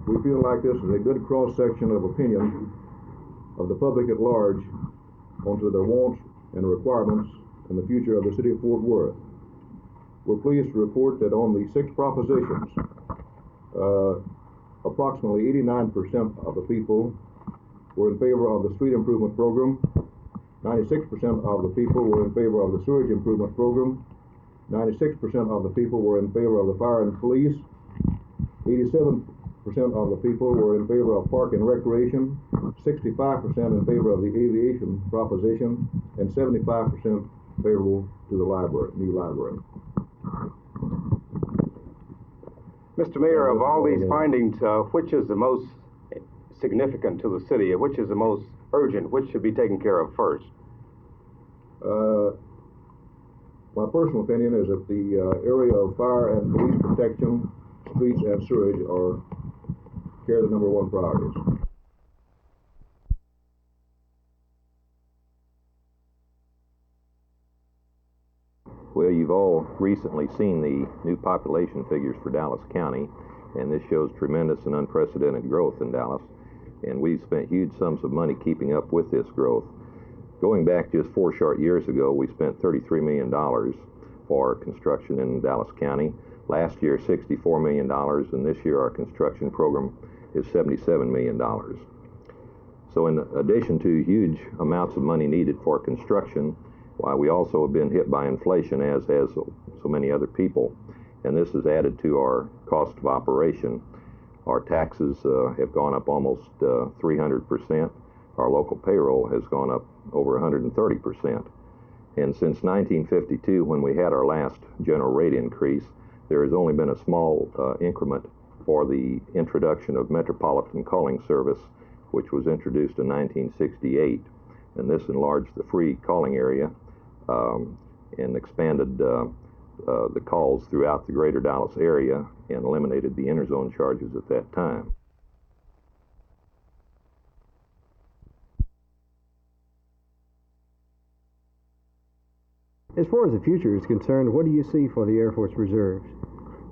We feel like this is a good cross-section of opinion of the public at large onto their wants and requirements and the future of the city of Fort Worth. We're pleased to report that on the 6 propositions, approximately 89% of the people were in favor of the street improvement program, 96% of the people were in favor of the sewage improvement program, 96% of the people were in favor of the fire and police, 87% of the people were in favor of park and recreation, 65% in favor of the aviation proposition, and 75% favorable to the library, new library. Mr. Mayor, of all these findings, which is the most significant to the city? Which is the most urgent? Which should be taken care of first? My personal opinion is that the area of fire and police protection, streets and sewage carry the number 1 priorities. Well, you've all recently seen the new population figures for Dallas County, and this shows tremendous and unprecedented growth in Dallas, and we've spent huge sums of money keeping up with this growth. Going back just 4 short years ago, we spent $33 million for construction in Dallas County. Last year, $64 million, and this year our construction program is $77 million. So in addition to huge amounts of money needed for construction, we also have been hit by inflation, as has so many other people, and this has added to our cost of operation. Our taxes have gone up almost 300%. Our local payroll has gone up over 130%. And since 1952, when we had our last general rate increase, there has only been a small increment for the introduction of metropolitan calling service, which was introduced in 1968. And this enlarged the free calling area and expanded the calls throughout the greater Dallas area and eliminated the interzone charges at that time. As far as the future is concerned, what do you see for the Air Force Reserves?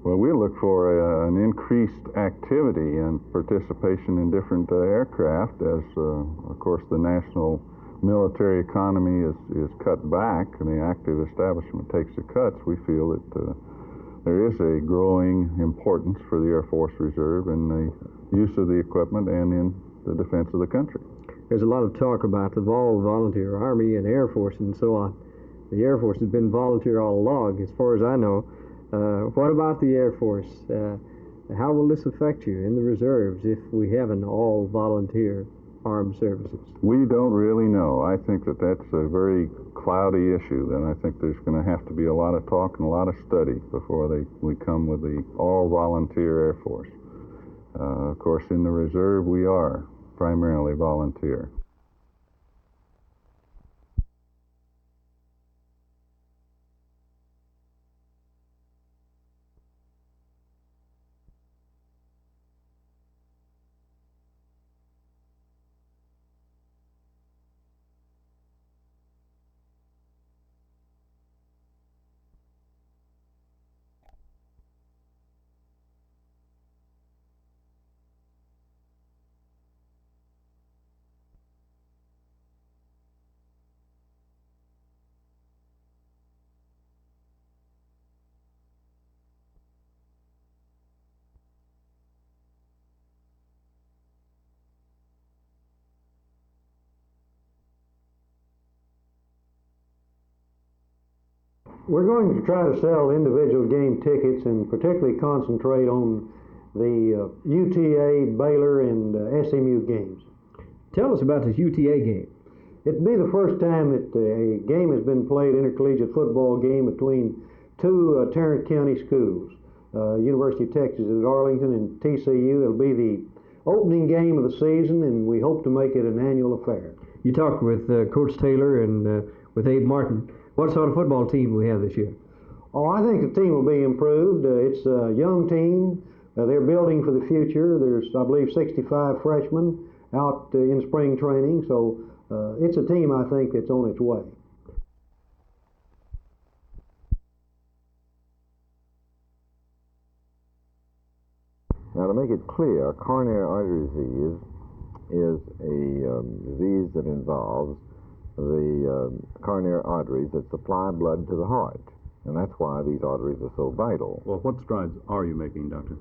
Well, we look for an increased activity and participation in different aircraft as, of course, the national military economy is cut back and the active establishment takes the cuts. We feel that there is a growing importance for the Air Force Reserve in the use of the equipment and in the defense of the country. There's a lot of talk about the volunteer Army and Air Force and so on. The Air Force has been volunteer all along, as far as I know. What about the Air Force? How will this affect you in the reserves if we have an all-volunteer armed services? We don't really know. I think that that's a very cloudy issue, and I think there's going to have to be a lot of talk and a lot of study before we come with the all-volunteer Air Force. Of course, in the reserve, we are primarily volunteer. We're going to try to sell individual game tickets and particularly concentrate on the UTA, Baylor, and SMU games. Tell us about this UTA game. It'd be the first time that a game has been played, intercollegiate football game between 2 Tarrant County schools, University of Texas at Arlington and TCU. It'll be the opening game of the season, and we hope to make it an annual affair. You talked with Coach Taylor and with Abe Martin. What sort of football team do we have this year? Oh, I think the team will be improved. It's a young team. They're building for the future. There's, I believe, 65 freshmen out in spring training, so it's a team, I think, that's on its way. Now, to make it clear, coronary artery disease is a disease that involves the coronary arteries that supply blood to the heart. And that's why these arteries are so vital. Well, what strides are you making, Doctor?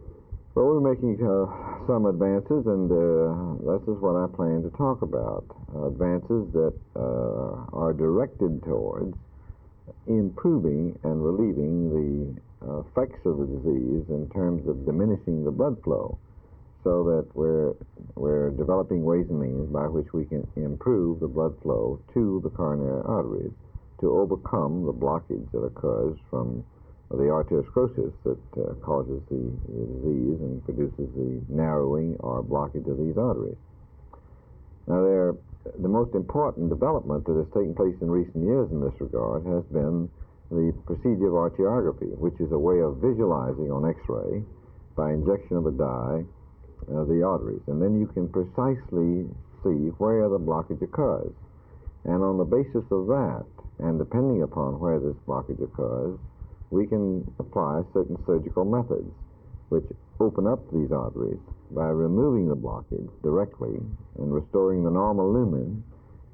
Well, we're making some advances, and this is what I plan to talk about. Advances that are directed towards improving and relieving the effects of the disease in terms of diminishing the blood flow, so that we're developing ways and means by which we can improve the blood flow to the coronary arteries to overcome the blockage that occurs from the arteriosclerosis that causes the disease and produces the narrowing or blockage of these arteries. Now, the most important development that has taken place in recent years in this regard has been the procedure of arteriography, which is a way of visualizing on X-ray by injection of a dye the arteries, and then you can precisely see where the blockage occurs. And on the basis of that, and depending upon where this blockage occurs, we can apply certain surgical methods which open up these arteries by removing the blockage directly and restoring the normal lumen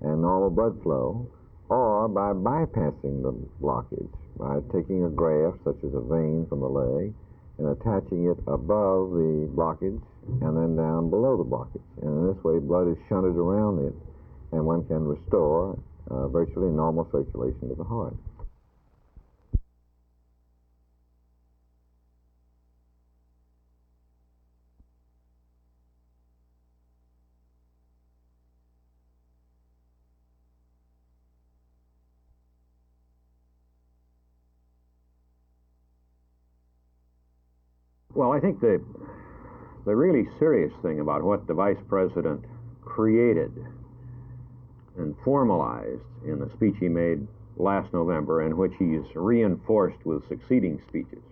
and normal blood flow, or by bypassing the blockage by taking a graft, such as a vein from the leg, and attaching it above the blockage and then down below the blockage. And in this way, blood is shunted around it, and one can restore virtually normal circulation to the heart. Well, I think the really serious thing about what the Vice President created and formalized in the speech he made last November, and which he's reinforced with succeeding speeches,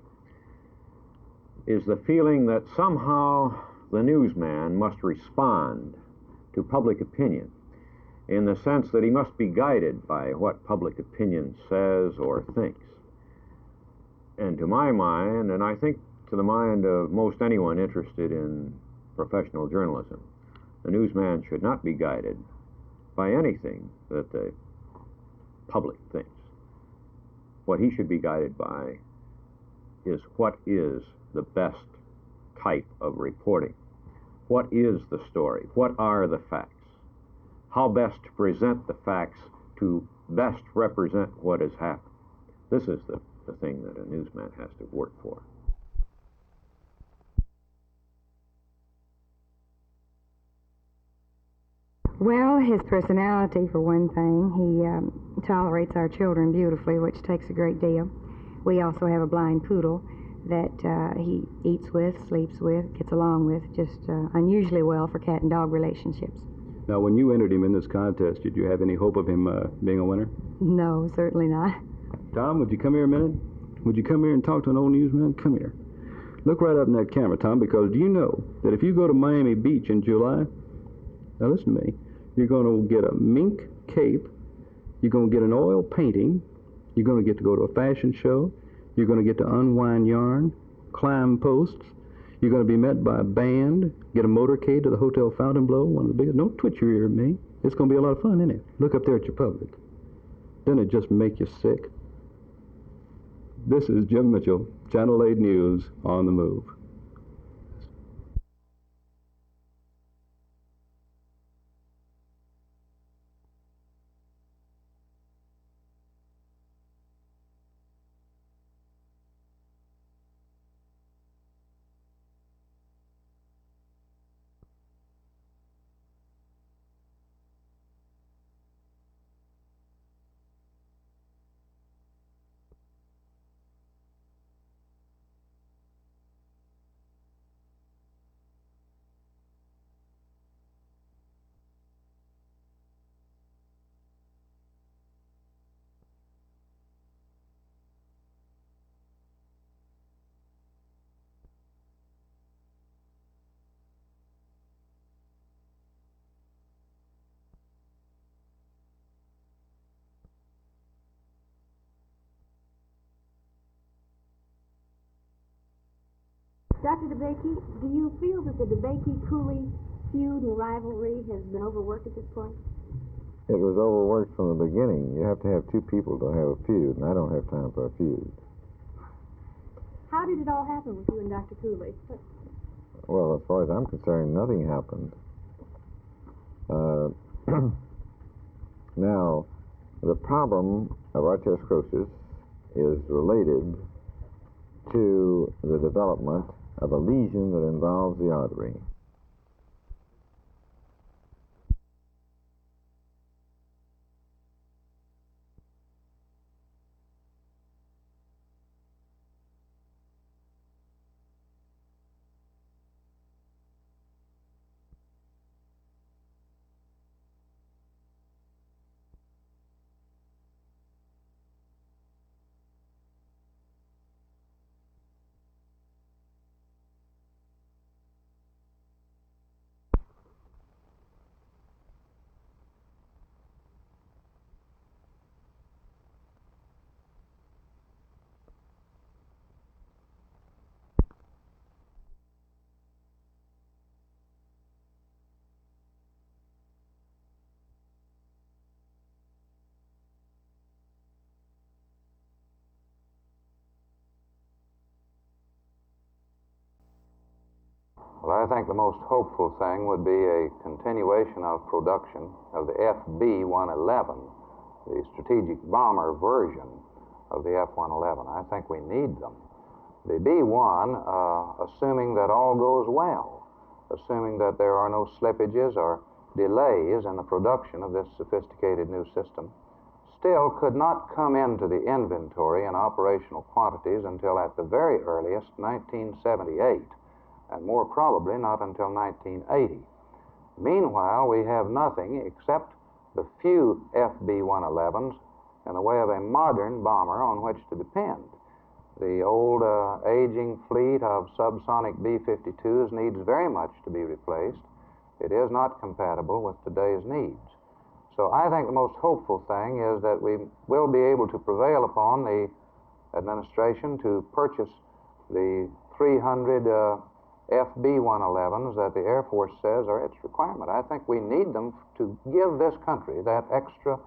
is the feeling that somehow the newsman must respond to public opinion, in the sense that he must be guided by what public opinion says or thinks. And to my mind, and I think to the mind of most anyone interested in professional journalism, the newsman should not be guided by anything that the public thinks. What he should be guided by is what is the best type of reporting. What is the story? What are the facts? How best to present the facts to best represent what has happened. This is the thing that a newsman has to work for. Well, his personality, for one thing. He tolerates our children beautifully, which takes a great deal. We also have a blind poodle that he eats with, sleeps with, gets along with, just unusually well for cat and dog relationships. Now, when you entered him in this contest, did you have any hope of him being a winner? No, certainly not. Tom, would you come here a minute? Would you come here and talk to an old newsman? Come here. Look right up in that camera, Tom, because do you know that if you go to Miami Beach in July, now listen to me, you're going to get a mink cape, you're going to get an oil painting, you're going to get to go to a fashion show, you're going to get to unwind yarn, climb posts, you're going to be met by a band, get a motorcade to the Hotel Fontainebleau, one of the biggest. Don't twitch your ear at me. It's going to be a lot of fun, isn't it? Look up there at your public. Doesn't it just make you sick? This is Jim Mitchell, Channel 8 News on the Move. Dr. DeBakey, do you feel that the DeBakey-Cooley feud and rivalry has been overworked at this point? It was overworked from the beginning. You have to have two people to have a feud, and I don't have time for a feud. How did it all happen with you and Dr. Cooley? Well, as far as I'm concerned, nothing happened. Now, the problem of arteriosclerosis is related to the development of a lesion that involves the artery. Well, I think the most hopeful thing would be a continuation of production of the FB-111, the strategic bomber version of the F-111. I think we need them. The B-1, assuming that all goes well, assuming that there are no slippages or delays in the production of this sophisticated new system, still could not come into the inventory in operational quantities until at the very earliest 1978. And more probably not until 1980. Meanwhile, we have nothing except the few FB-111s in the way of a modern bomber on which to depend. The old aging fleet of subsonic B-52s needs very much to be replaced. It is not compatible with today's needs. So I think the most hopeful thing is that we will be able to prevail upon the administration to purchase the 300 FB-111s that the Air Force says are its requirement. I think we need them to give this country that extra.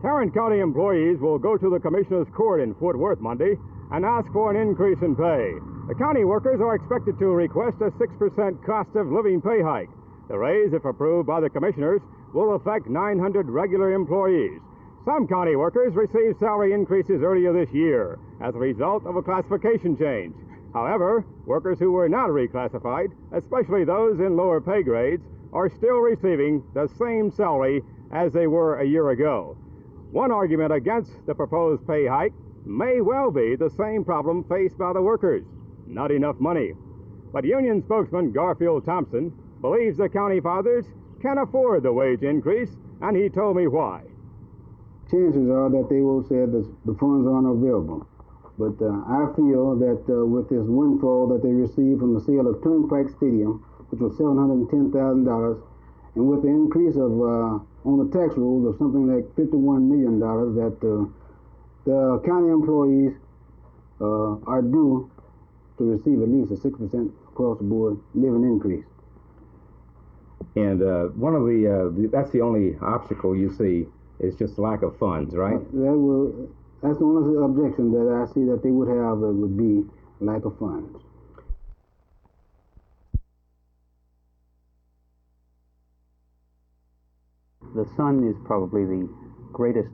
Tarrant County employees will go to the Commissioner's Court in Fort Worth Monday and ask for an increase in pay. The county workers are expected to request a 6% cost of living pay hike. The raise, if approved by the Commissioners, will affect 900 regular employees. Some county workers received salary increases earlier this year as a result of a classification change. However, workers who were not reclassified, especially those in lower pay grades, are still receiving the same salary as they were a year ago. One argument against the proposed pay hike may well be the same problem faced by the workers: not enough money. But union spokesman Garfield Thompson believes the county fathers can afford the wage increase, and he told me why. Chances are that they will say that the funds aren't available. But I feel that with this windfall that they received from the sale of Turnpike Stadium, which was $710,000, and with the increase of on the tax rolls of something like $51 million, that the county employees are due to receive at least a 6% across the board living increase. And one of that's the only obstacle you see is just lack of funds, right? That's the only objection that I see that they would have would be lack of funds. The sun is probably the greatest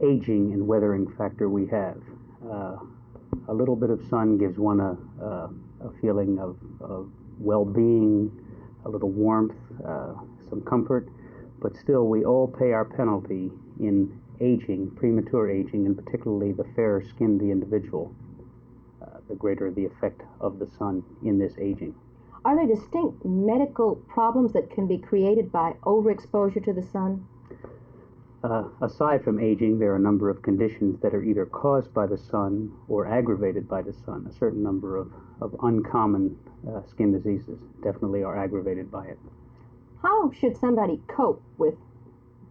aging and weathering factor we have. A little bit of sun gives one a feeling of well-being, a little warmth, some comfort, but still we all pay our penalty in aging, premature aging, and particularly the fairer skinned the individual, the greater the effect of the sun in this aging. Are there distinct medical problems that can be created by overexposure to the sun? Aside from aging, there are a number of conditions that are either caused by the sun or aggravated by the sun. A certain number of uncommon skin diseases definitely are aggravated by it. How should somebody cope with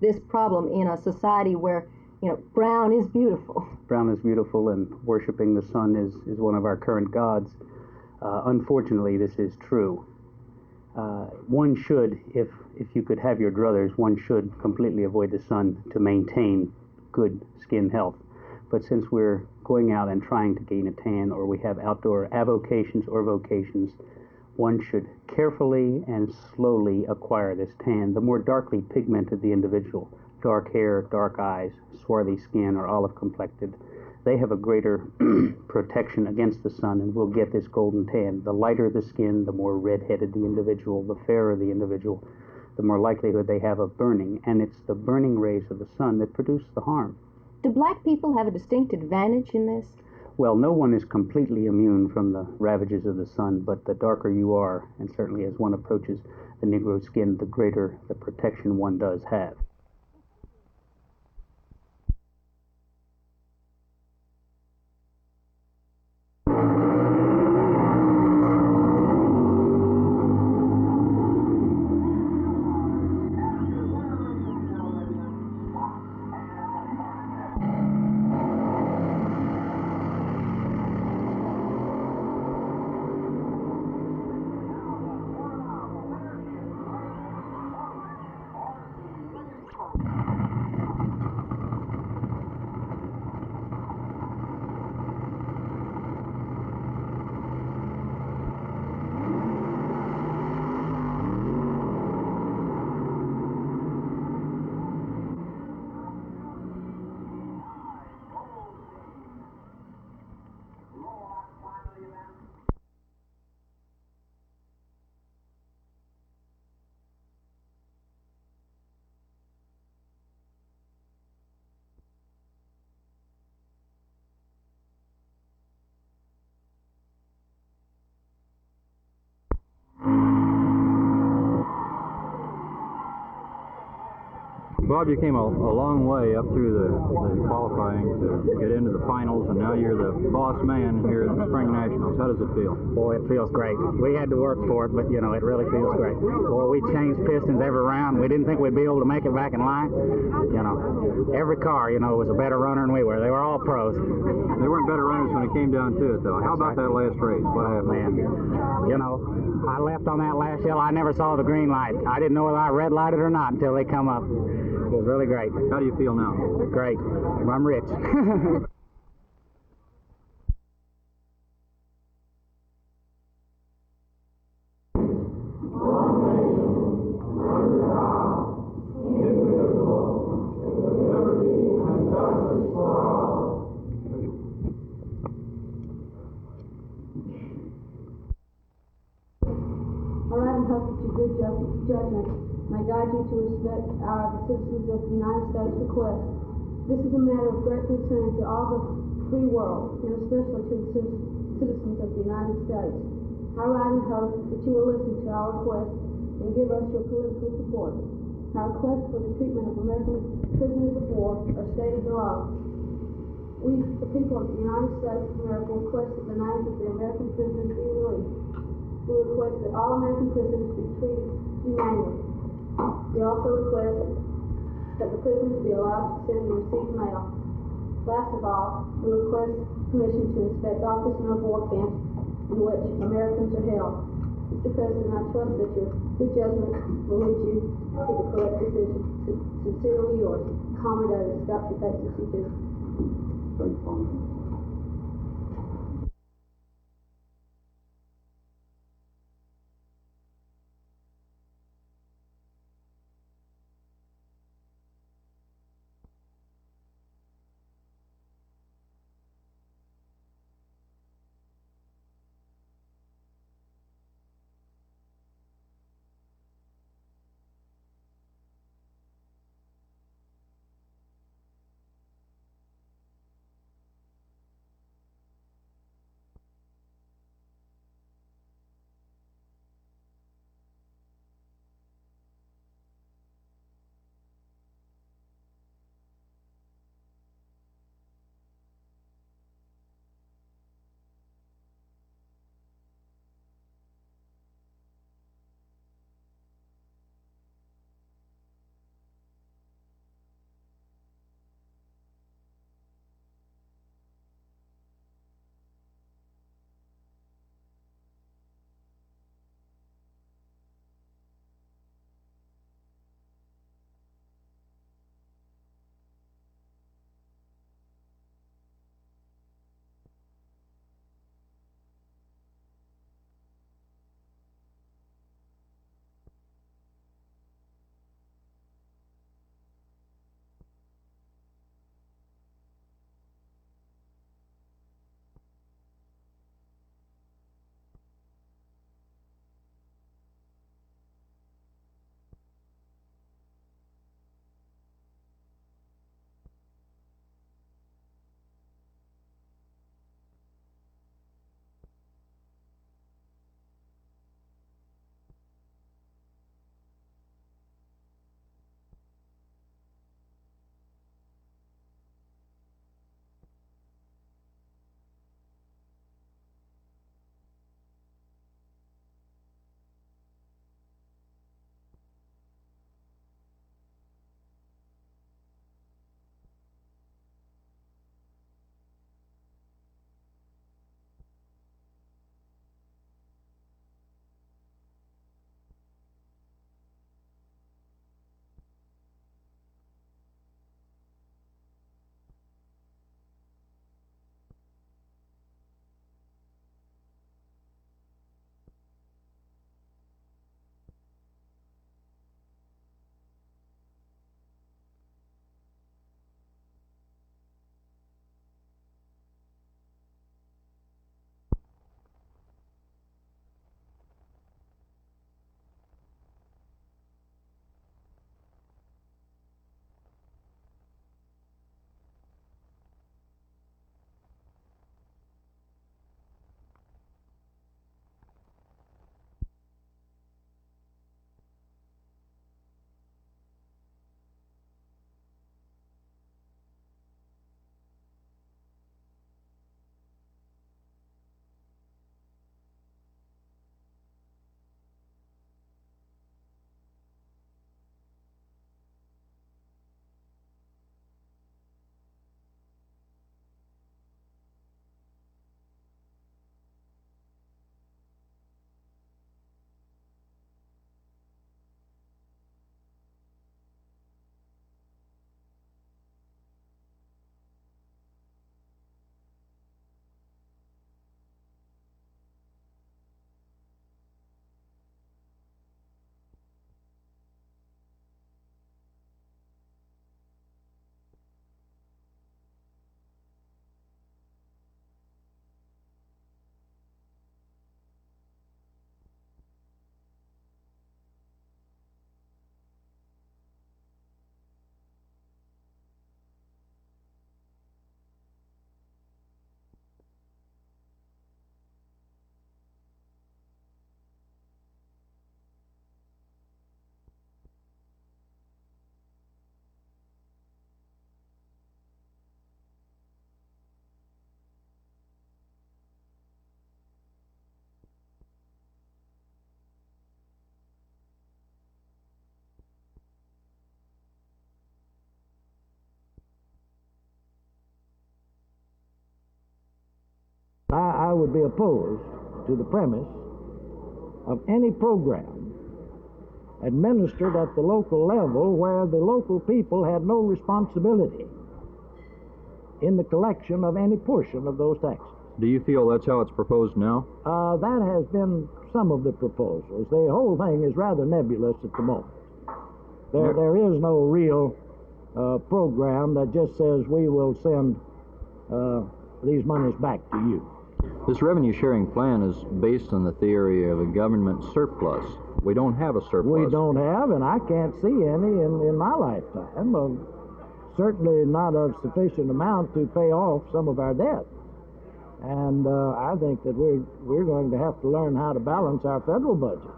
this problem in a society where, brown is beautiful? Brown is beautiful, and worshiping the sun is one of our current gods. Unfortunately, this is true. One should, if you could have your druthers, one should completely avoid the sun to maintain good skin health. But since we're going out and trying to gain a tan, or we have outdoor avocations or vocations, one should carefully and slowly acquire this tan. The more darkly pigmented the individual, dark hair, dark eyes, swarthy skin, or olive complected, they have a greater protection against the sun and will get this golden tan. The lighter the skin, the more red-headed the individual, the fairer the individual, the more likelihood they have of burning. And it's the burning rays of the sun that produce the harm. Do black people have a distinct advantage in this? Well, no one is completely immune from the ravages of the sun, but the darker you are, and certainly as one approaches the Negro skin, the greater the protection one does have. Bob, you came a long way up through the qualifying to get into the finals, and now you're the boss man here at the Spring Nationals. How does it feel? Boy, it feels great. We had to work for it, but, it really feels great. Boy, we changed pistons every round. We didn't think we'd be able to make it back in line. Every car, was a better runner than we were. They were all pros. They weren't better runners when it came down to it, though. How about that last race? What happened? Man, I left on that last hill. I never saw the green light. I didn't know whether I red lighted or not until they come up. It was really great. How do you feel now? Great. I'm rich. All right, and hope that your good judgment may guide you to respect the citizens of the United States request. This is a matter of great concern to all the free world, and especially to the citizens of the United States. I write and hope that you will listen to our request and give us your political support. Our request for the treatment of American prisoners of war are stated below. We, the people of the United States of America, request that the names of the American prisoners be released. We request that all American prisoners be treated humanely. We also request that the prisoners be allowed to send and receive mail. Last of all, we request permission to inspect all prisoner of war camps in which Americans are held. Mr. President, I trust that your good judgment will lead you to the correct decision. Sincerely yours, Comrade Otis. Got your faces, you too. Thank you. would be opposed to the premise of any program administered at the local level where the local people had no responsibility in the collection of any portion of those taxes. Do you feel that's how it's proposed now? That has been some of the proposals. The whole thing is rather nebulous at the moment. There is no real program that just says we will send these monies back to you. This revenue sharing plan is based on the theory of a government surplus. We don't have a surplus. We don't have, and I can't see any in my lifetime. Certainly not of sufficient amount to pay off some of our debt. And I think that we're going to have to learn how to balance our federal budget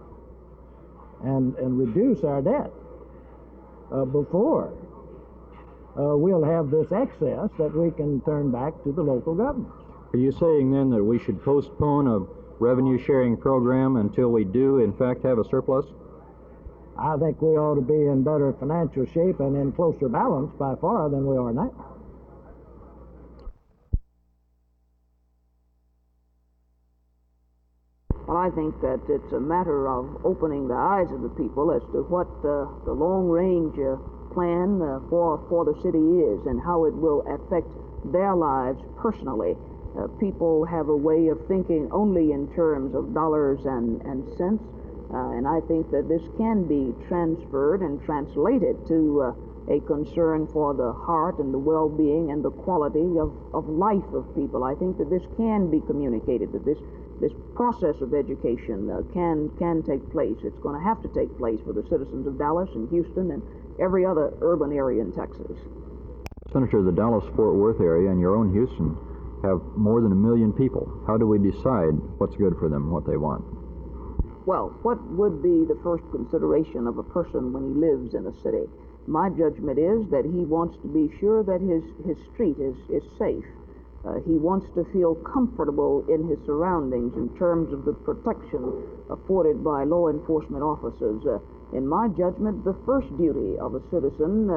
and reduce our debt before we'll have this excess that we can turn back to the local governments. Are you saying then that we should postpone a revenue sharing program until we do in fact have a surplus? I think we ought to be in better financial shape and in closer balance by far than we are now. Well, I think that it's a matter of opening the eyes of the people as to what the long-range plan for the city is and how it will affect their lives personally. People have a way of thinking only in terms of dollars and cents, and I think that this can be transferred and translated to a concern for the heart and the well-being and the quality of life of people. I think that this can be communicated, that this process of education can take place. It's going to have to take place for the citizens of Dallas and Houston and every other urban area in Texas. Senator, the Dallas-Fort Worth area and your own Houston have more than 1 million people. How do we decide what's good for them, what they want? Well, what would be the first consideration of a person when he lives in a city? My judgment is that he wants to be sure that his street is safe. He wants to feel comfortable in his surroundings in terms of the protection afforded by law enforcement officers. In my judgment, the first duty of a citizen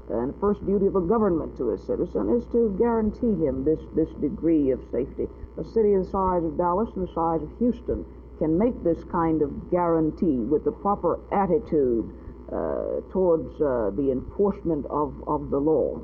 and the first duty of a government to a citizen is to guarantee him this degree of safety. A city the size of Dallas and the size of Houston can make this kind of guarantee with the proper attitude towards the enforcement of the law.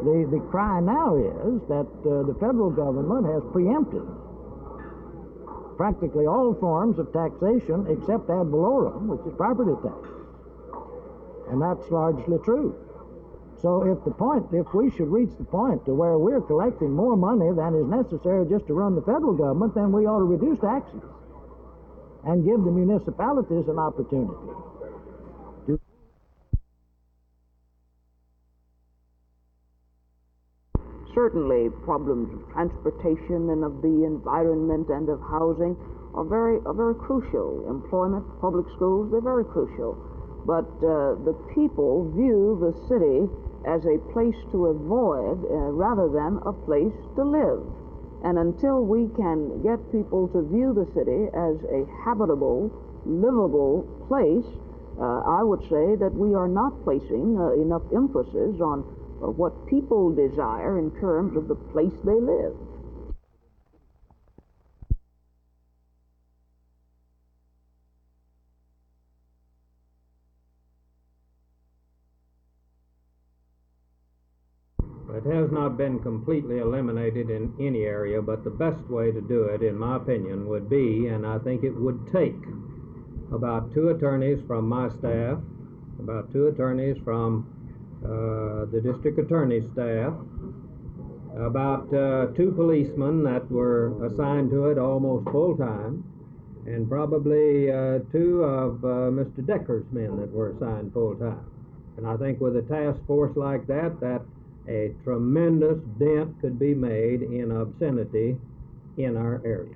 The cry now is that the federal government has preempted practically all forms of taxation except ad valorem, which is property tax. And that's largely true. So if we should reach the point to where we're collecting more money than is necessary just to run the federal government, then we ought to reduce taxes and give the municipalities an opportunity certainly problems of transportation and of the environment and of housing are very crucial. Employment, public schools, they're very crucial. But the people view the city as a place to avoid rather than a place to live. And until we can get people to view the city as a habitable, livable place, I would say that we are not placing enough emphasis on what people desire in terms of the place they live. It has not been completely eliminated in any area, but the best way to do it, in my opinion, would be, and I think it would take, about 2 attorneys from my staff, about 2 attorneys from the district attorney's staff, about 2 policemen that were assigned to it almost full-time, and probably 2 of Mr. Decker's men that were assigned full-time. And I think with a task force like that, a tremendous dent could be made in obscenity in our area.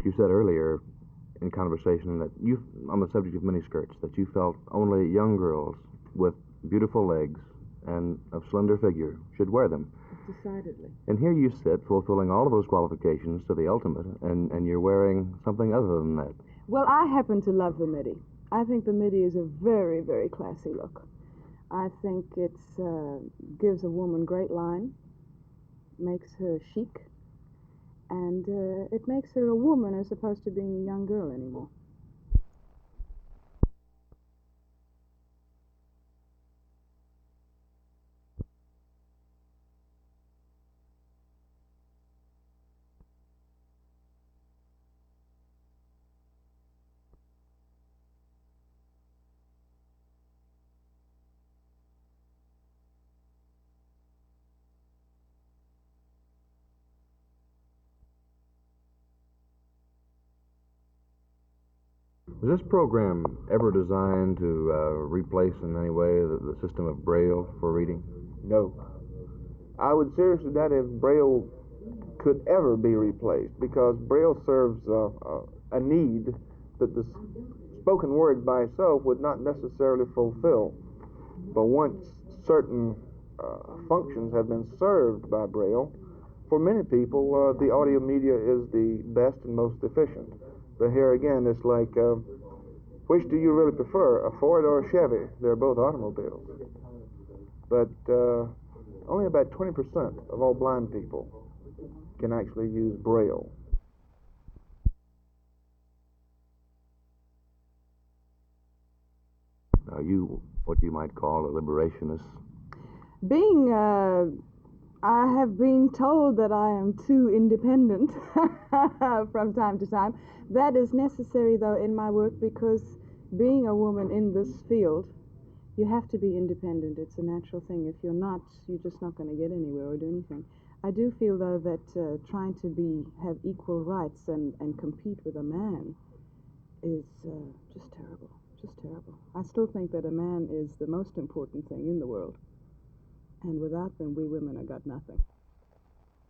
You said earlier in conversation that you, on the subject of miniskirts, that you felt only young girls with beautiful legs and of slender figure should wear them. Decidedly. And here you sit fulfilling all of those qualifications to the ultimate, and you're wearing something other than that. Well, I happen to love the midi. I think the midi is a very, very classy look. I think it gives a woman great line, makes her chic, and it makes her a woman as opposed to being a young girl anymore. Was this program ever designed to replace in any way the system of Braille for reading? No. I would seriously doubt if Braille could ever be replaced, because Braille serves a need that the spoken word by itself would not necessarily fulfill. But once certain functions have been served by Braille, for many people, the audio media is the best and most efficient. But here again, it's like, which do you really prefer, a Ford or a Chevy? They're both automobiles. But only about 20% of all blind people can actually use Braille. Are you what you might call a liberationist? Being, I have been told that I am too independent from time to time. That is necessary, though, in my work, because being a woman in this field, you have to be independent. It's a natural thing. If you're not, you're just not going to get anywhere or do anything. I do feel, though, that trying to have equal rights and compete with a man is just terrible, just terrible. I still think that a man is the most important thing in the world, and without them, we women have got nothing.